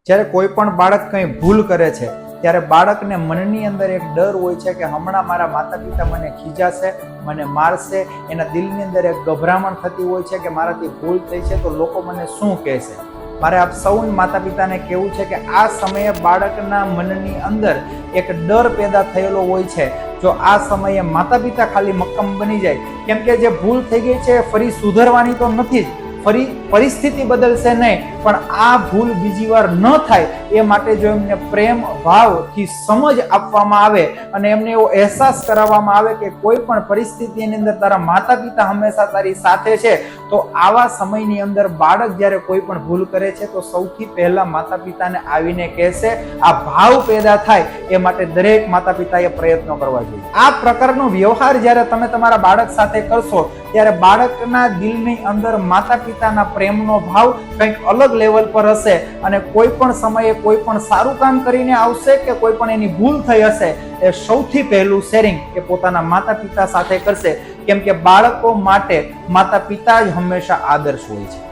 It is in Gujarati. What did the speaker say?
જ્યારે કોઈ પણ બાળક કંઈ ભૂલ કરે છે ત્યારે બાળકને મનની અંદર એક ડર હોય છે કે હમણાં મારા માતા પિતા મને ખીજાશે, મને મારશે. એના દિલની અંદર એક ગભરામણ થતી હોય છે કે મારાથી ભૂલ થઈ છે તો લોકો મને શું કહેશે. મારે આપ સૌ માતા પિતાને કહેવું છે કે આ સમયે બાળકના મનની અંદર એક ડર પેદા થયેલો હોય છે. જો આ સમયે માતા પિતા ખાલી મક્કમ બની જાય, કેમ કે જે ભૂલ થઈ ગઈ છે ફરી સુધરવાની તો નથી જ, ફરી પરિસ્થિતિ બદલશે નહીં, પણ આ ભૂલ બીજી વાર ન થાય એ માટે જો એમને પ્રેમ ભાવથી સમજ આપવામાં આવે અને એમને એવો અહેસાસ કરાવવામાં આવે કે કોઈ પણ પરિસ્થિતિની અંદર તારા માતા પિતા હંમેશા તારી સાથે છે, તો આવા સમયની અંદર બાળક જ્યારે કોઈ પણ ભૂલ કરે છે તો સૌથી પહેલા માતા પિતાને આવીને કહેશે. આ ભાવ પેદા થાય એ માટે દરેક માતા પિતાએ પ્રયત્નો કરવા જોઈએ. આ પ્રકારનો વ્યવહાર જ્યારે તમે તમારા બાળક સાથે કરશો ત્યારે બાળકના દિલની અંદર માતા પિતાના પ્રેમનો ભાવ કંઈક અલગ લેવલ પર હશે અને કોઈ પણ સમયે કોઈ પણ સારું કામ કરીને આવશે કે કોઈ પણ એની ભૂલ થઈ હશે એ સૌથી પહેલું શેરિંગ એ પોતાના માતા પિતા સાથે કરશે, કેમ કે બાળકો માટે માતા પિતા જ હંમેશા આદર્શ હોય છે.